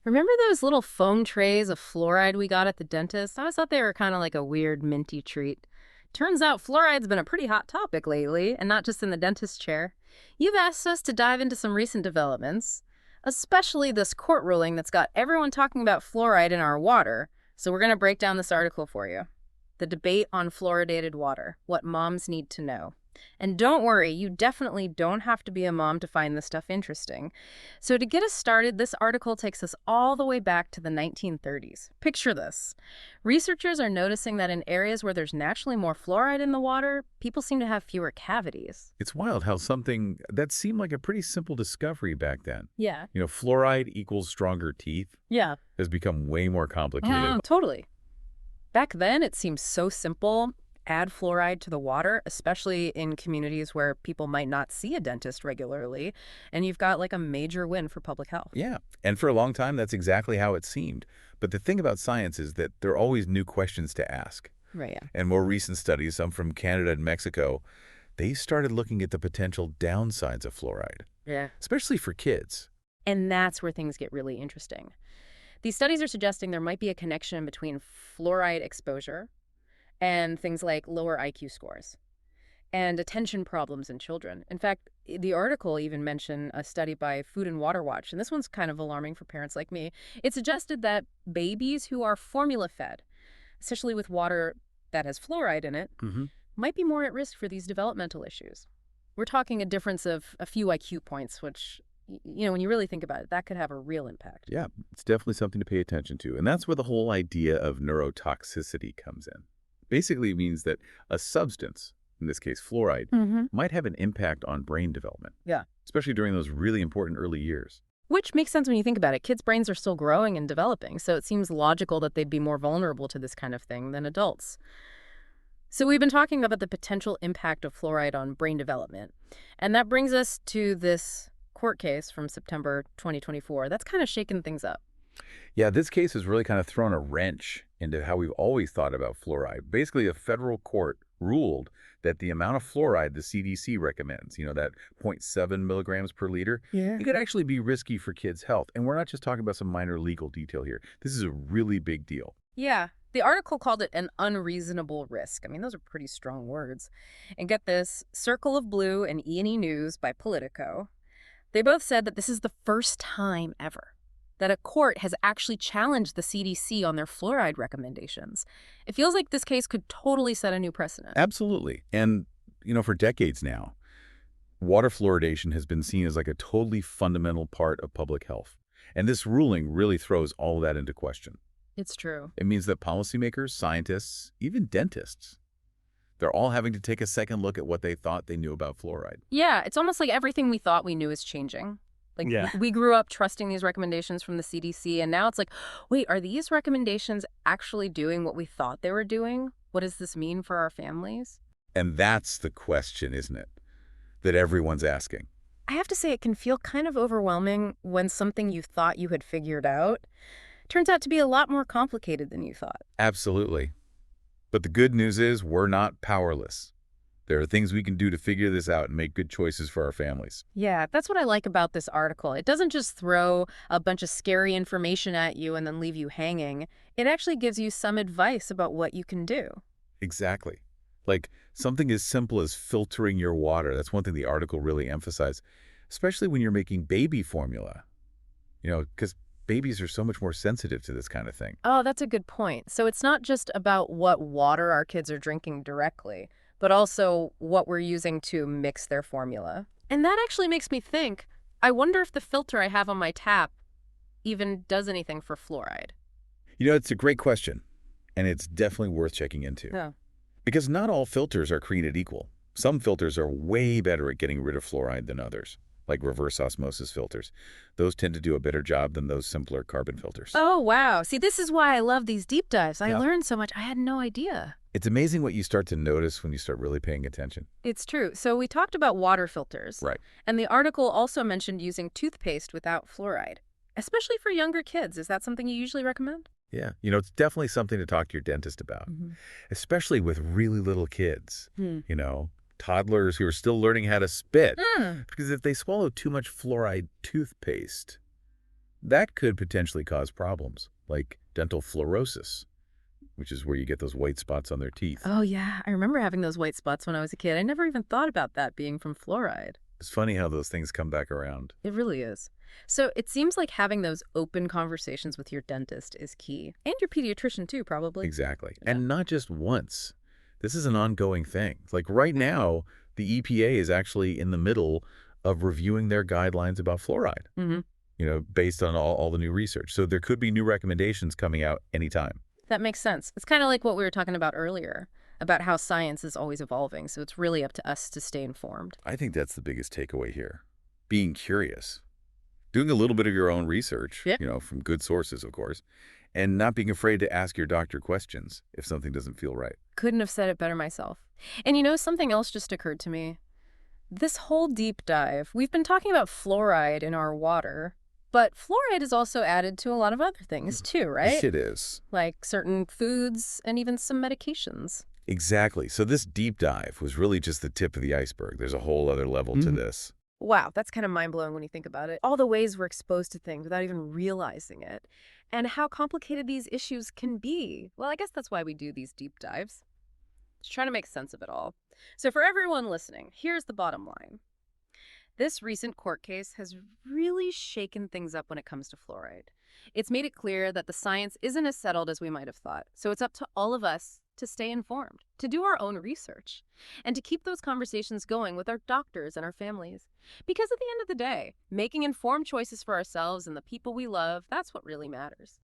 Remember those little foam trays of fluoride we got at the dentist? I always thought they were kind of like a weird minty treat. Turns out fluoride's been a pretty hot topic lately, and not just in the dentist chair. You've asked us to dive into some recent developments, especially this court ruling that's got everyone talking about fluoride in our water. So we're going to break down this article for you. The debate on fluoridated water, what moms need to know. And don't worry, you definitely don't have to be a mom to find this stuff interesting. So to get us started, this article takes us all the way back to the 1930s. Picture this. Researchers are noticing that in areas where there's naturally more fluoride in the water, people seem to have fewer cavities. It's wild how something that seemed like a pretty simple discovery back then. Yeah. Fluoride equals stronger teeth Yeah. has become way more complicated. Totally. Back then, it seemed so simple. Add fluoride to the water, especially in communities where people might not see a dentist regularly, and you've got like a major win for public health. Yeah, and for a long time, that's exactly how it seemed. But the thing about science is that there are always new questions to ask. Right, yeah. And more recent studies, some from Canada and Mexico, they started looking at the potential downsides of fluoride, Yeah. especially for kids. And that's where things get really interesting. These studies are suggesting there might be a connection between fluoride exposure and things like lower IQ scores and attention problems in children. In fact, the article even mentioned a study by Food and Water Watch, and this one's kind of alarming for parents like me. It suggested that babies who are formula fed, especially with water that has fluoride in it, might be more at risk for these developmental issues. We're talking a difference of a few IQ points, which, when you really think about it, that could have a real impact. Yeah, it's definitely something to pay attention to. And that's where the whole idea of neurotoxicity comes in. Basically, it means that a substance, in this case fluoride, might have an impact on brain development. Yeah. Especially during those really important early years. Which makes sense when you think about it. Kids' brains are still growing and developing, so it seems logical that they'd be more vulnerable to this kind of thing than adults. So we've been talking about the potential impact of fluoride on brain development. And that brings us to this court case from September 2024. That's kind of shaken things up. Yeah, this case has really kind of thrown a wrench into how we've always thought about fluoride. Basically, a federal court ruled that the amount of fluoride the CDC recommends, that zero point 0.7 milligrams per liter, it could actually be risky for kids' health. And we're not just talking about some minor legal detail here. This is a really big deal. Yeah. The article called it an unreasonable risk. I mean, those are pretty strong words. And get this, Circle of Blue and E&E News by Politico, they both said that this is the first time ever that a court has actually challenged the CDC on their fluoride recommendations. It feels like this case could totally set a new precedent. Absolutely. And, for decades now, water fluoridation has been seen as like a totally fundamental part of public health. And this ruling really throws all of that into question. It's true. It means that policymakers, scientists, even dentists, they're all having to take a second look at what they thought they knew about fluoride. Yeah, it's almost like everything we thought we knew is changing. We grew up trusting these recommendations from the CDC, and now it's like, wait, are these recommendations actually doing what we thought they were doing? What does this mean for our families? And that's the question, isn't it? That everyone's asking. I have to say, it can feel kind of overwhelming when something you thought you had figured out turns out to be a lot more complicated than you thought. Absolutely. But the good news is we're not powerless. There are things we can do to figure this out and make good choices for our families. Yeah, that's what I like about this article. It doesn't just throw a bunch of scary information at you and then leave you hanging. It actually gives you some advice about what you can do. Exactly. Like something as simple as filtering your water. That's one thing the article really emphasized, especially when you're making baby formula. Because babies are so much more sensitive to this kind of thing. Oh, that's a good point. So it's not just about what water our kids are drinking directly, but also what we're using to mix their formula. And that actually makes me think, I wonder if the filter I have on my tap even does anything for fluoride. It's a great question, and it's definitely worth checking into. Yeah. Because not all filters are created equal. Some filters are way better at getting rid of fluoride than others, like reverse osmosis filters. Those tend to do a better job than those simpler carbon filters. Oh, wow. See, this is why I love these deep dives. I learned so much. I had no idea. It's amazing what you start to notice when you start really paying attention. It's true. So we talked about water filters. Right. And the article also mentioned using toothpaste without fluoride, especially for younger kids. Is that something you usually recommend? Yeah. It's definitely something to talk to your dentist about, especially with really little kids, toddlers who are still learning how to spit. Because if they swallow too much fluoride toothpaste, that could potentially cause problems, like dental fluorosis, which is where you get those white spots on their teeth. Oh, yeah. I remember having those white spots when I was a kid. I never even thought about that being from fluoride. It's funny how those things come back around. It really is. So it seems like having those open conversations with your dentist is key. And your pediatrician, too, probably. Exactly. Yeah. And not just once. This is an ongoing thing. Like right now, the EPA is actually in the middle of reviewing their guidelines about fluoride, Mm-hmm. based on all the new research. So there could be new recommendations coming out anytime. That makes sense. It's kind of like what we were talking about earlier, about how science is always evolving. So it's really up to us to stay informed. I think that's the biggest takeaway here. Being curious, doing a little bit of your own research, Yeah. from good sources, of course, and not being afraid to ask your doctor questions if something doesn't feel right. Couldn't have said it better myself. And something else just occurred to me. This whole deep dive, we've been talking about fluoride in our water, but fluoride is also added to a lot of other things too, right? It is. Like certain foods and even some medications. Exactly. So this deep dive was really just the tip of the iceberg. There's a whole other level to this. Wow, that's kind of mind-blowing when you think about it. All the ways we're exposed to things without even realizing it, and how complicated these issues can be. Well, I guess that's why we do these deep dives. Just trying to make sense of it all. So for everyone listening, here's the bottom line. This recent court case has really shaken things up when it comes to fluoride. It's made it clear that the science isn't as settled as we might have thought. So it's up to all of us to stay informed, to do our own research, and to keep those conversations going with our doctors and our families. Because at the end of the day, making informed choices for ourselves and the people we love, that's what really matters.